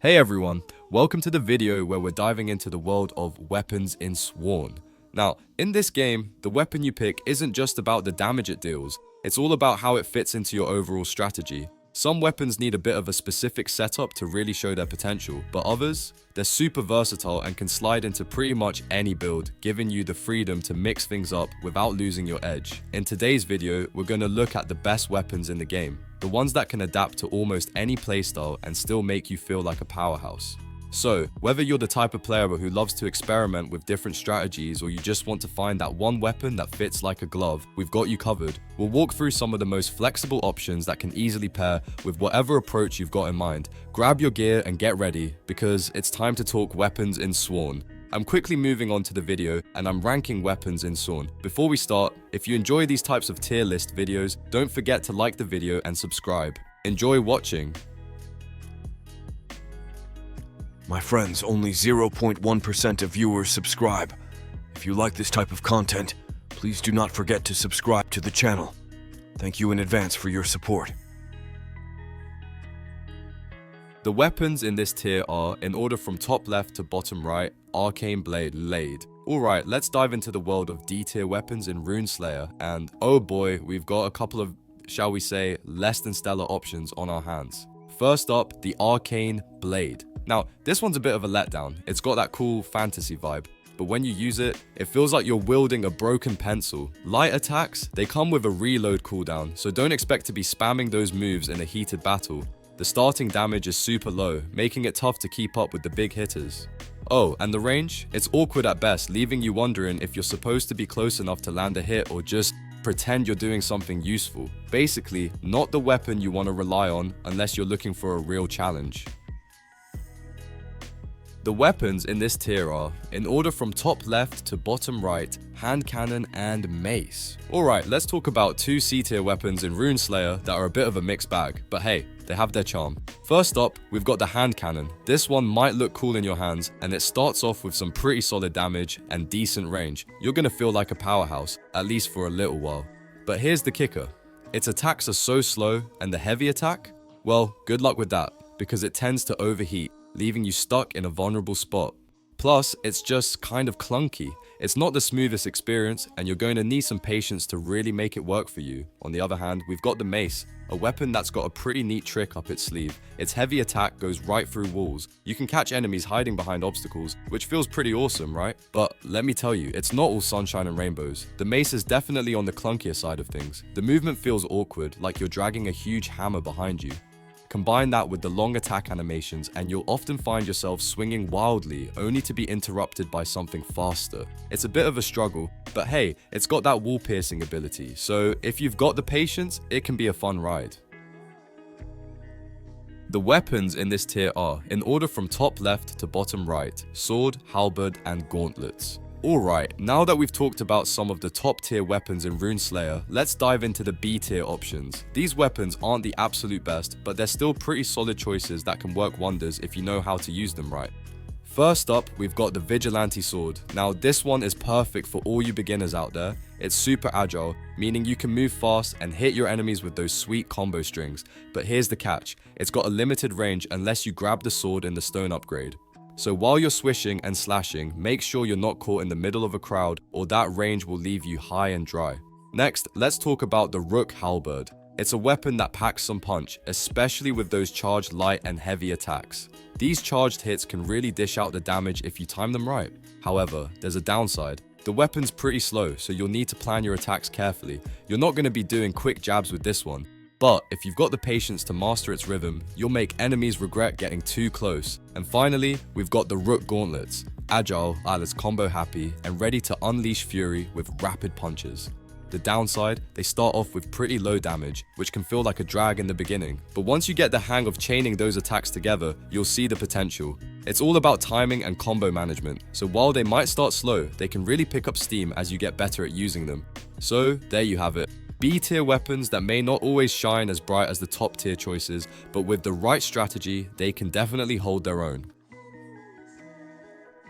Hey everyone, welcome to the video where we're diving into the world of weapons in Sworn. Now, in this game, the weapon you pick isn't just about the damage it deals, it's all about how it fits into your overall strategy. Some weapons need a bit of a specific setup to really show their potential, but others, they're super versatile and can slide into pretty much any build, giving you the freedom to mix things up without losing your edge. In today's video, we're going to look at the best weapons in the game, the ones that can adapt to almost any playstyle and still make you feel like a powerhouse. So, whether you're the type of player who loves to experiment with different strategies or you just want to find that one weapon that fits like a glove, we've got you covered. We'll walk through some of the most flexible options that can easily pair with whatever approach you've got in mind. Grab your gear and get ready, because it's time to talk weapons in Sworn. I'm quickly moving on to the video and I'm ranking weapons in Sworn. Before we start, if you enjoy these types of tier list videos, don't forget to like the video and subscribe. Enjoy watching. My friends, only 0.1% of viewers subscribe. If you like this type of content, please do not forget to subscribe to the channel. Thank you in advance for your support. The weapons in this tier are, in order from top left to bottom right, Arcane Blade. Alright, let's dive into the world of D tier weapons in Runeslayer, and oh boy, we've got a couple of, shall we say, less than stellar options on our hands. First up, the Arcane Blade. Now, this one's a bit of a letdown. It's got that cool fantasy vibe, but when you use it, it feels like you're wielding a broken pencil. Light attacks, they come with a reload cooldown, so don't expect to be spamming those moves in a heated battle. The starting damage is super low, making it tough to keep up with the big hitters. Oh, and the range? It's awkward at best, leaving you wondering if you're supposed to be close enough to land a hit or just pretend you're doing something useful. Basically, not the weapon you want to rely on unless you're looking for a real challenge. The weapons in this tier are, in order from top left to bottom right, hand cannon and mace. Alright, let's talk about two C tier weapons in Runeslayer that are a bit of a mixed bag, but hey, they have their charm. First up, we've got the hand cannon. This one might look cool in your hands, and it starts off with some pretty solid damage and decent range. You're gonna feel like a powerhouse, at least for a little while. But here's the kicker. Its attacks are so slow, and the heavy attack? Well, good luck with that, because it tends to overheat, leaving you stuck in a vulnerable spot. Plus, it's just kind of clunky. It's not the smoothest experience, and you're going to need some patience to really make it work for you. On the other hand, we've got the mace, a weapon that's got a pretty neat trick up its sleeve. Its heavy attack goes right through walls. You can catch enemies hiding behind obstacles, which feels pretty awesome, right? But let me tell you, it's not all sunshine and rainbows. The mace is definitely on the clunkier side of things. The movement feels awkward, like you're dragging a huge hammer behind you. Combine that with the long attack animations and you'll often find yourself swinging wildly, only to be interrupted by something faster. It's a bit of a struggle, but hey, it's got that wall piercing ability, so if you've got the patience, it can be a fun ride. The weapons in this tier are, in order from top left to bottom right, sword, halberd and gauntlets. Alright, now that we've talked about some of the top tier weapons in Runeslayer, let's dive into the B tier options. These weapons aren't the absolute best, but they're still pretty solid choices that can work wonders if you know how to use them right. First up, we've got the Vigilante Sword. Now this one is perfect for all you beginners out there. It's super agile, meaning you can move fast and hit your enemies with those sweet combo strings. But here's the catch, it's got a limited range unless you grab the sword in the stone upgrade. So while you're swishing and slashing, make sure you're not caught in the middle of a crowd or that range will leave you high and dry. Next, let's talk about the Rook Halberd. It's a weapon that packs some punch, especially with those charged light and heavy attacks. These charged hits can really dish out the damage if you time them right. However, there's a downside. The weapon's pretty slow, so you'll need to plan your attacks carefully. You're not going to be doing quick jabs with this one. But if you've got the patience to master its rhythm, you'll make enemies regret getting too close. And finally, we've got the Rook Gauntlets. Agile, Alice combo happy, and ready to unleash fury with rapid punches. The downside, they start off with pretty low damage, which can feel like a drag in the beginning. But once you get the hang of chaining those attacks together, you'll see the potential. It's all about timing and combo management, so while they might start slow, they can really pick up steam as you get better at using them. So there you have it. B tier weapons that may not always shine as bright as the top tier choices, but with the right strategy, they can definitely hold their own.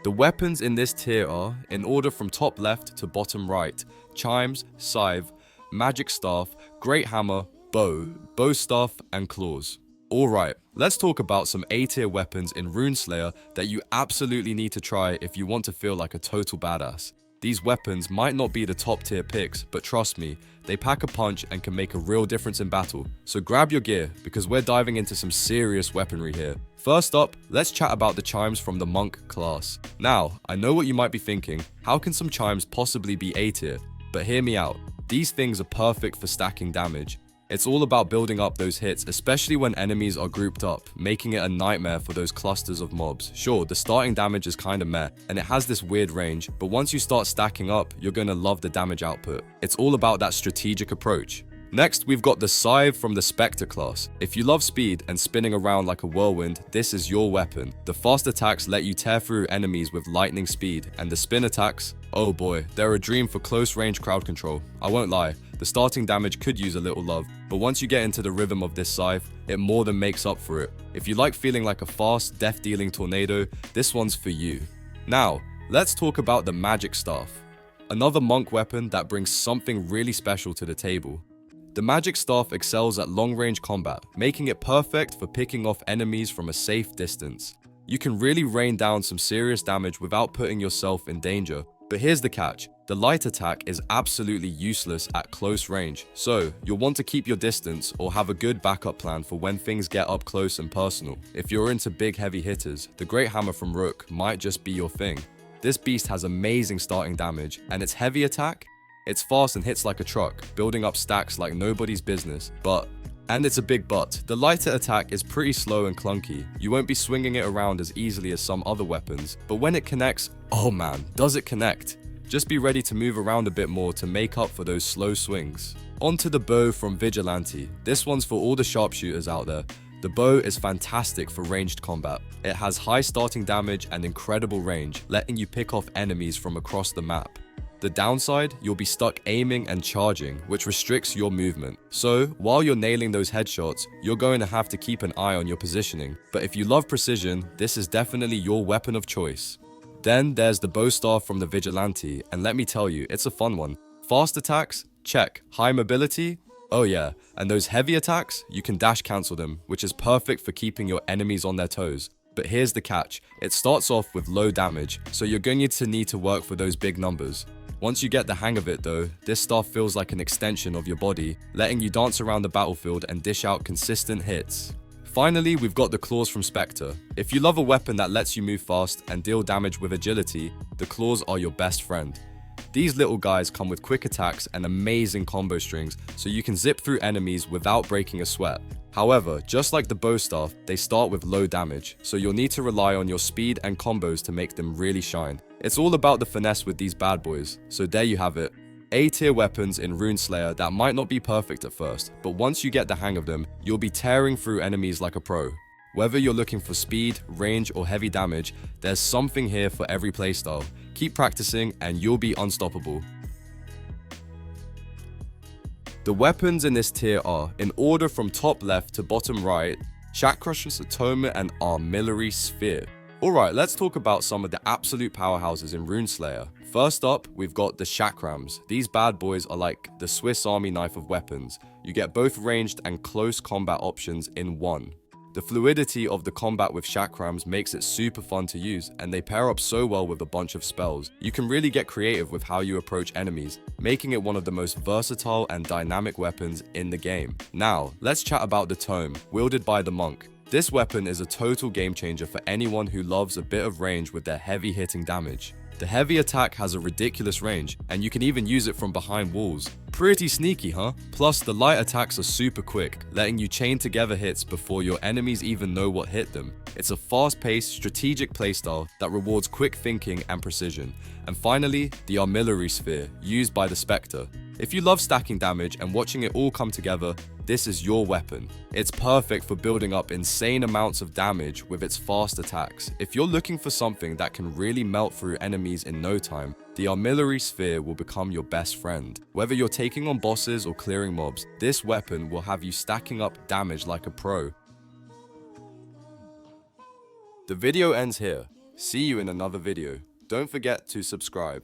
The weapons in this tier are, in order from top left to bottom right, chimes, scythe, magic staff, great hammer, bow, bow staff and claws. Alright, Let's talk about some A-tier weapons in Runeslayer that you absolutely need to try if you want to feel like a total badass. These weapons might not be the top tier picks, but trust me, they pack a punch and can make a real difference in battle. So grab your gear, because we're diving into some serious weaponry here. First up, let's chat about the chimes from the monk class. Now, I know what you might be thinking, how can some chimes possibly be A tier? But hear me out, these things are perfect for stacking damage. It's all about building up those hits, especially when enemies are grouped up, making it a nightmare for those clusters of mobs. Sure, the starting damage is kinda meh, and it has this weird range, but once you start stacking up, you're gonna love the damage output. It's all about that strategic approach. Next, we've got the Scythe from the Spectre class. If you love speed and spinning around like a whirlwind, this is your weapon. The fast attacks let you tear through enemies with lightning speed, and the spin attacks, oh boy, they're a dream for close range crowd control. I won't lie, the starting damage could use a little love, but once you get into the rhythm of this scythe, it more than makes up for it. If you like feeling like a fast, death-dealing tornado, this one's for you. Now, let's talk about the Magic Staff. Another monk weapon that brings something really special to the table. The Magic Staff excels at long-range combat, making it perfect for picking off enemies from a safe distance. You can really rain down some serious damage without putting yourself in danger. But here's the catch, the light attack is absolutely useless at close range, so you'll want to keep your distance or have a good backup plan for when things get up close and personal. If you're into big heavy hitters, the Great Hammer from Rook might just be your thing. This beast has amazing starting damage, and its heavy attack? It's fast and hits like a truck, building up stacks like nobody's business, and it's a big but, the lighter attack is pretty slow and clunky. You won't be swinging it around as easily as some other weapons, but when it connects, oh man, does it connect? Just be ready to move around a bit more to make up for those slow swings. Onto the bow from Vigilante. This one's for all the sharpshooters out there. The bow is fantastic for ranged combat. It has high starting damage and incredible range, letting you pick off enemies from across the map. The downside, you'll be stuck aiming and charging, which restricts your movement. So, while you're nailing those headshots, you're going to have to keep an eye on your positioning. But if you love precision, this is definitely your weapon of choice. Then there's the bow staff from the Vigilante, and let me tell you, it's a fun one. Fast attacks? Check. High mobility? Oh yeah. And those heavy attacks? You can dash cancel them, which is perfect for keeping your enemies on their toes. But here's the catch, it starts off with low damage, so you're going to need to work for those big numbers. Once you get the hang of it though, this staff feels like an extension of your body, letting you dance around the battlefield and dish out consistent hits. Finally, we've got the claws from Spectre. If you love a weapon that lets you move fast and deal damage with agility, the claws are your best friend. These little guys come with quick attacks and amazing combo strings, so you can zip through enemies without breaking a sweat. However, just like the bow staff, they start with low damage, so you'll need to rely on your speed and combos to make them really shine. It's all about the finesse with these bad boys, so there you have it. A-tier weapons in Runeslayer that might not be perfect at first, but once you get the hang of them, you'll be tearing through enemies like a pro. Whether you're looking for speed, range, or heavy damage, there's something here for every playstyle. Keep practicing and you'll be unstoppable. The weapons in this tier are, in order from top left to bottom right, Shakcrusher's Atonement and Armillary Sphere. Alright, let's talk about some of the absolute powerhouses in Runeslayer. First up, we've got the Shakrams. These bad boys are like the Swiss Army knife of weapons. You get both ranged and close combat options in one. The fluidity of the combat with Shakrams makes it super fun to use, and they pair up so well with a bunch of spells. You can really get creative with how you approach enemies, making it one of the most versatile and dynamic weapons in the game. Now, let's chat about the Tome, wielded by the Monk. This weapon is a total game changer for anyone who loves a bit of range with their heavy hitting damage. The heavy attack has a ridiculous range, and you can even use it from behind walls. Pretty sneaky, huh? Plus, the light attacks are super quick, letting you chain together hits before your enemies even know what hit them. It's a fast-paced, strategic playstyle that rewards quick thinking and precision. And finally, the Armillary Sphere, used by the Spectre. If you love stacking damage and watching it all come together, this is your weapon. It's perfect for building up insane amounts of damage with its fast attacks. If you're looking for something that can really melt through enemies in no time, the Armillary Sphere will become your best friend. Whether you're taking on bosses or clearing mobs, this weapon will have you stacking up damage like a pro. The video ends here. See you in another video. Don't forget to subscribe.